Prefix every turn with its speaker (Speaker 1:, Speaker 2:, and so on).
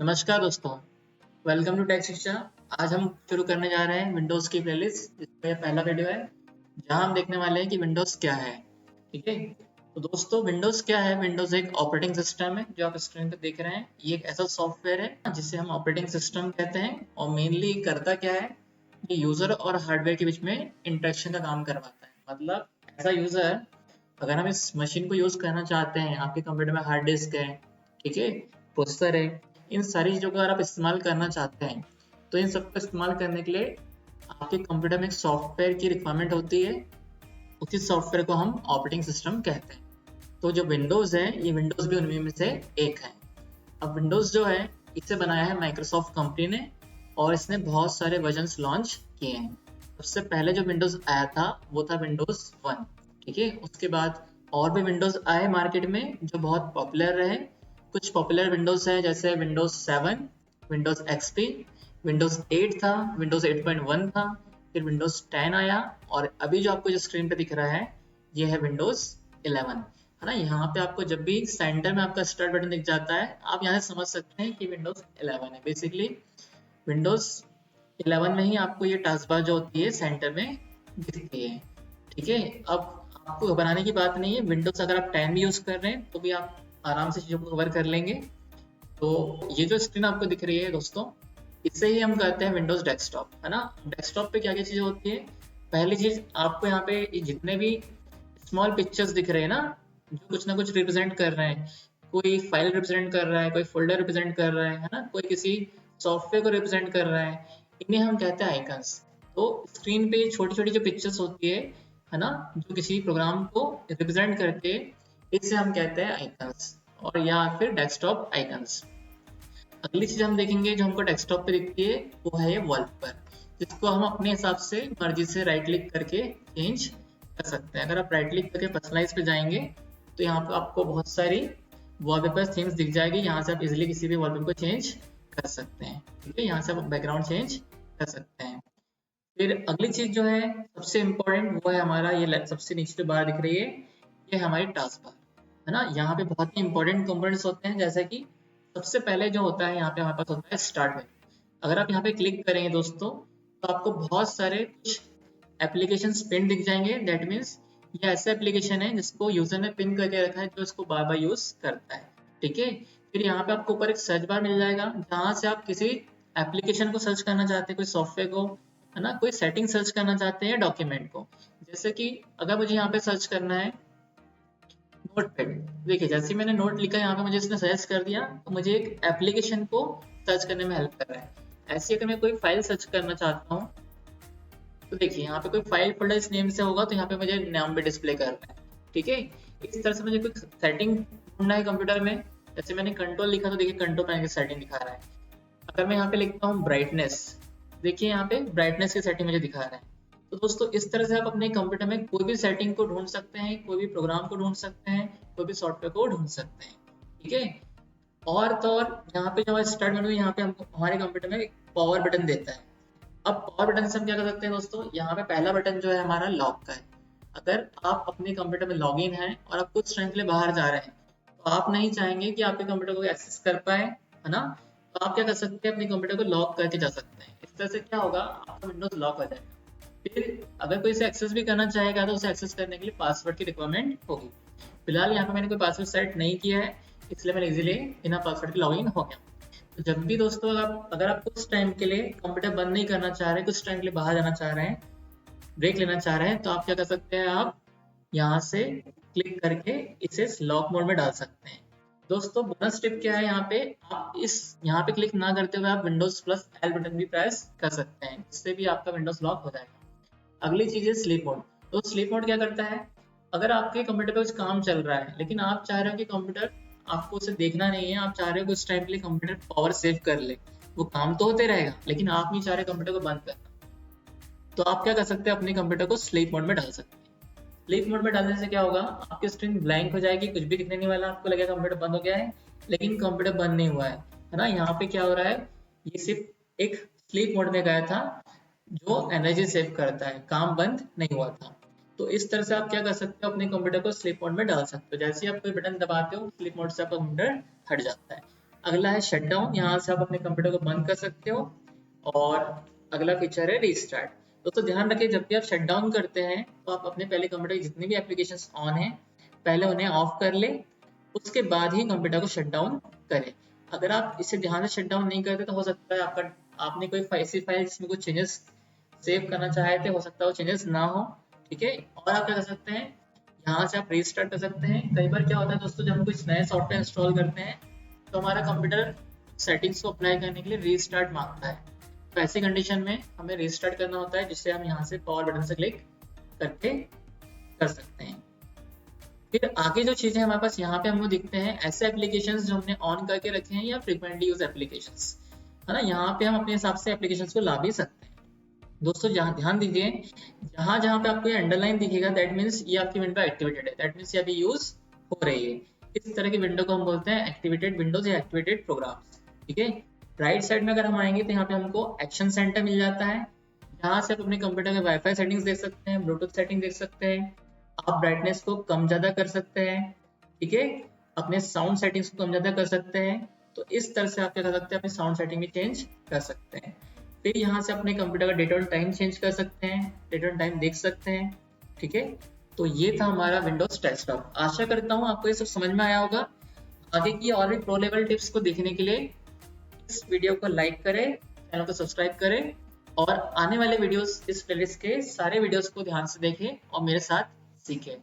Speaker 1: नमस्कार दोस्तों, welcome to take शिक्षा। आज हम शुरू करने जा रहे हैं विंडोज़ की प्लेलिस्ट, जिसका ये पहला वीडियो है, जहां हम देखने वाले हैं कि विंडोज़ क्या है। ठीक है, तो दोस्तों विंडोज़ क्या है? विंडोज़ एक ऑपरेटिंग सिस्टम है, जो आप स्क्रीन पर देख रहे हैं। ये एक ऐसा सॉफ्टवेयर है जिसे हम ऑपरेटिंग सिस्टम कहते हैं, और मेनली करता क्या है, ये यूज़र और हार्डवेयर के बीच में इंटरेक्शन का काम करवाता है। मतलब ऐसा यूज़र, अगर हम इस मशीन को यूज़ करना चाहते हैं, आपके कंप्यूटर में हार्ड डिस्क है, ठीक है, प्रोसेसर है, इन सारी चीज़ों को अगर आप इस्तेमाल करना चाहते हैं, तो इन सबको इस्तेमाल करने के लिए आपके कंप्यूटर में एक सॉफ्टवेयर की रिक्वायरमेंट होती है। उसी सॉफ्टवेयर को हम ऑपरेटिंग सिस्टम कहते हैं। तो जो विंडोज़ है, ये विंडोज़ भी उनमें में से एक है। अब विंडोज़ जो है, इसे बनाया है माइक्रोसॉफ्ट कंपनी ने, और इसने बहुत सारे वर्जन्स लॉन्च किए हैं। सबसे पहले जो विंडोज़ आया था वो था विंडोज़ 1। ठीक है, उसके बाद और भी विंडोज़ आए मार्केट में जो बहुत पॉपुलर रहे। कुछ पॉपुलर विंडोज़ हैं जैसे विंडोज़ 7, विंडोज़ एक्सपी, विंडोज़ 8 था, विंडोज़ 8.1 था, फिर विंडोज़ 10 आया, और अभी जो आपको जो स्क्रीन पे दिख रहा है, ये है विंडोज़ 11। है ना। यहाँ पे आपको जब भी सेंटर में आपका स्टार्ट बटन दिख जाता है, आप यहाँ से समझ सकते हैं कि विंडोज़ 11 है। बेसिकली विंडोज़ 11 में ही आपको ये टास्क बार जो होती है सेंटर में दिखती है। ठीक है, अब आपको घबराने की बात नहीं है। विंडोज़ अगर आप 10 भी यूज़ कर रहे हैं तो भी आप आराम से चीज़ों को कवर कर लेंगे। तो ये जो स्क्रीन आपको दिख रही है दोस्तों, इसे ही हम कहते हैं विंडोज़ डेस्कटॉप। है ना। डेस्कटॉप पे क्या क्या चीज़ें होती है? पहली चीज़, आपको यहाँ पे जितने भी स्मॉल पिक्चर्स दिख रहे हैं ना, जो कुछ ना कुछ रिप्रेजेंट कर रहे हैं, कोई फाइल रिप्रेजेंट कर रहा है, कोई फोल्डर रिप्रेजेंट कर रहा है ना, कोई किसी सॉफ्टवेयर को रिप्रेजेंट कर रहा है, इन्हें हम कहते हैं आइकन्स। तो स्क्रीन पे छोटी छोटी जो पिक्चर्स होती है ना, जो किसी प्रोग्राम को रिप्रेजेंट करते हैं, इसे हम कहते हैं आइकन्स, और या फिर डेस्कटॉप आइकन्स। अगली चीज हम देखेंगे जो हमको डेस्कटॉप पे दिखती है, वो है ये वॉलपेपर, जिसको हम अपने हिसाब से मर्जी से राइट क्लिक करके चेंज कर सकते हैं। अगर आप राइट क्लिक करके पर्सनलाइज पे जाएंगे, तो यहाँ पे आपको बहुत सारी वॉलपेपर थीम्स दिख जाएगी। यहाँ से आप इजीली किसी भी वॉलपेपर को चेंज कर सकते हैं। ठीक है, यहाँ से आप बैकग्राउंड चेंज कर सकते हैं। फिर अगली चीज जो है सबसे इम्पोर्टेंट, वो है हमारा ये सबसे नीचे जो बार दिख रही है, ये हमारी टास्क बार। है ना। यहाँ पे बहुत ही इंपॉर्टेंट कंपोनेंट्स होते हैं, जैसे कि सबसे पहले जो होता है यहाँ पे हमारे पास होता है स्टार्ट मेन्यू। अगर आप यहाँ पे क्लिक करेंगे दोस्तों, तो आपको बहुत सारे कुछ एप्लीकेशन पिन दिख जाएंगे। दैट मीन्स ये ऐसा एप्लीकेशन है जिसको यूजर ने पिन करके रखा है, जो इसको बार बार यूज करता है। ठीक है, फिर यहाँ पे आपको ऊपर एक सर्च बार मिल जाएगा, जहाँ से आप किसी एप्लीकेशन को सर्च करना चाहते हैं, कोई सॉफ्टवेयर को, है ना, कोई सेटिंग सर्च करना चाहते हैं, डॉक्यूमेंट को। जैसे कि अगर मुझे यहाँ पे सर्च करना है नोटपैड, देखिए जैसे मैंने नोट लिखा यहाँ पे मुझे इसने सजेस्ट कर दिया, तो मुझे एक एप्लीकेशन को सर्च करने में हेल्प कर रहा है। ऐसे अगर मैं कोई फाइल सर्च करना चाहता हूँ, तो देखिए यहाँ पे कोई फाइल फोल्डर इस नेम से होगा, तो यहाँ पे मुझे नाम भी डिस्प्ले कर रहा है। ठीक है, इस तरह से मुझे कोई सेटिंग ढूंढना है कंप्यूटर में, जैसे मैंने कंट्रोल लिखा तो देखिए कंट्रोल पैनल की सेटिंग दिखा रहा है। अगर मैं यहाँ पे लिखता हूँ ब्राइटनेस, देखिए यहाँ पे ब्राइटनेस की सेटिंग मुझे दिखा रहा है। तो दोस्तों इस तरह से आप अपने कंप्यूटर में कोई भी सेटिंग को ढूंढ सकते हैं, कोई भी प्रोग्राम को ढूंढ सकते हैं, कोई भी सॉफ्टवेयर को ढूंढ सकते हैं। ठीक है, और तो और यहाँ पे जो हमारा स्टार्ट मेनू है, यहाँ पे हमको हमारे कंप्यूटर में एक पावर बटन देता है। अब पावर बटन से हम क्या कर सकते हैं दोस्तों, यहाँ पे पहला बटन जो है हमारा लॉक का है। अगर आप अपने कंप्यूटर में लॉग इन है और आप कुछ टाइम के लिए बाहर जा रहे हैं, तो आप नहीं चाहेंगे कि आपके कंप्यूटर को एक्सेस कर पाए, है ना, तो आप क्या कर सकते हैं, अपने कंप्यूटर को लॉक करके जा सकते हैं। इस तरह से क्या होगा, आपका विंडोज लॉक हो जाएगा। फिर अगर कोई इसे एक्सेस भी करना चाहेगा, तो उसे एक्सेस करने के लिए पासवर्ड की रिक्वायरमेंट होगी। फिलहाल यहाँ पे मैंने कोई पासवर्ड सेट नहीं किया है, इसलिए मैं इजीली बिना पासवर्ड के लॉग इन हो गया। तो जब भी दोस्तों अगर आप कुछ टाइम के लिए कंप्यूटर बंद नहीं करना चाह रहे, कुछ टाइम के लिए बाहर जाना चाह रहे हैं, ब्रेक लेना चाह रहे हैं, तो आप क्या कर सकते हैं, आप यहाँ से क्लिक करके इसे लॉक मोड में डाल सकते हैं। दोस्तों बोनस टिप क्या है, यहाँ पे आप इस यहाँ पे क्लिक ना करते हुए आप विंडोज प्लस एल बटन भी प्रेस कर सकते हैं, इससे भी आपका विंडोज लॉक हो जाएगा। अगली चीज है स्लीप मोड। तो स्लीप मोड क्या करता है, अगर आपके कंप्यूटर पे कुछ काम चल रहा है, लेकिन आप चाह रहे हो कि कंप्यूटर, आपको उसे देखना नहीं है, आप चाह रहे हो कुछ टाइम के लिए कंप्यूटर पावर सेव कर ले, वो काम तो होते रहेगा, लेकिन आप नहीं चाह रहे कंप्यूटर को बंद करना, तो आप क्या कर सकते हैं, अपने कंप्यूटर को स्लीप मोड में डाल सकते हैं। स्लीप मोड में डालने से क्या होगा, आपकी स्क्रीन ब्लैंक हो जाएगी, कुछ भी दिखने नहीं वाला, आपको लगेगा कंप्यूटर बंद हो गया है, लेकिन कंप्यूटर बंद नहीं हुआ है ना। यहाँ पे क्या हो रहा है, ये सिर्फ एक स्लीप मोड में गया था, जो एनर्जी सेव करता है, काम बंद नहीं हुआ था। तो इस तरह से आप क्या कर सकते हो, अपने कंप्यूटर को स्लीप मोड में डाल सकते हो। जैसे ही आप कोई बटन दबाते हो, स्लीप मोड से आपका कंप्यूटर हट जाता है। अगला है शट डाउन, यहाँ से आप अपने कंप्यूटर को बंद कर सकते हो। और अगला फीचर है रीस्टार्ट। दोस्तों ध्यान रखिए, जब भी आप शट डाउन करते हैं तो आप अपने पहले कंप्यूटर की जितनी भी एप्लीकेशंस ऑन है पहले उन्हें ऑफ कर ले, उसके बाद ही कंप्यूटर को शट डाउन करें। अगर आप इसे ध्यान से शट डाउन नहीं करते तो हो सकता है आपने कोई ऐसी फाइल जिसमें कुछ चेंजेस सेव करना चाहे थे, हो सकता है वो चेंजेस ना हो। ठीक है, और आप क्या कर सकते हैं, यहाँ से आप रीस्टार्ट कर सकते हैं। कई बार क्या होता है दोस्तों, जब हम कुछ नए सॉफ्टवेयर इंस्टॉल करते हैं तो हमारा कंप्यूटर सेटिंग्स को अप्लाई करने के लिए रीस्टार्ट मांगता है। तो ऐसी कंडीशन में हमें रीस्टार्ट करना होता है, जिससे हम यहाँ से पावर बटन से क्लिक करके कर सकते हैं। फिर आगे जो चीजें हमारे पास यहाँ पे हमको दिखते हैं, ऐसे एप्लीकेशंस जो हमने ऑन करके रखे हैं या फ्रीक्वेंटली यूज एप्लीकेशंस, है ना, यहाँ पे हम अपने हिसाब से एप्लीकेशंस को ला भी सकते हैं। दोस्तों जहाँ ध्यान दीजिए, जहाँ जहाँ पे आपको ये अंडरलाइन दिखेगा दैट मीन्स ये आपकी विंडो एक्टिवेटेड है, दैट मीन्स ये अभी यूज हो रही है। इस तरह की विंडो को हम बोलते हैं एक्टिवेटेड विंडोज या एक्टिवेटेड प्रोग्राम्स। ठीक है, राइट साइड में अगर हम आएंगे तो यहाँ पे हमको एक्शन सेंटर मिल जाता है, जहाँ से आप अपने कंप्यूटर के वाईफाई सेटिंग्स देख सकते हैं, ब्लूटूथ सेटिंग देख सकते हैं, आप ब्राइटनेस को कम ज्यादा कर सकते हैं। ठीक है, अपने साउंड सेटिंग्स को कम ज्यादा कर सकते हैं। तो इस तरह से आप क्या कर सकते हैं, अपनी साउंड सेटिंग भी चेंज कर सकते हैं। फिर यहाँ से अपने कंप्यूटर का डेट और टाइम चेंज कर सकते हैं, डेट और टाइम देख सकते हैं। ठीक है, तो ये था हमारा विंडोज डेस्कटॉप। आशा करता हूँ आपको ये सब समझ में आया होगा। आगे की और भी प्रो लेवल टिप्स को देखने के लिए इस वीडियो को लाइक करें, चैनल को सब्सक्राइब करें, और आने वाले वीडियोस, इस प्लेलिस्ट के सारे वीडियोस को ध्यान से देखें और मेरे साथ सीखें।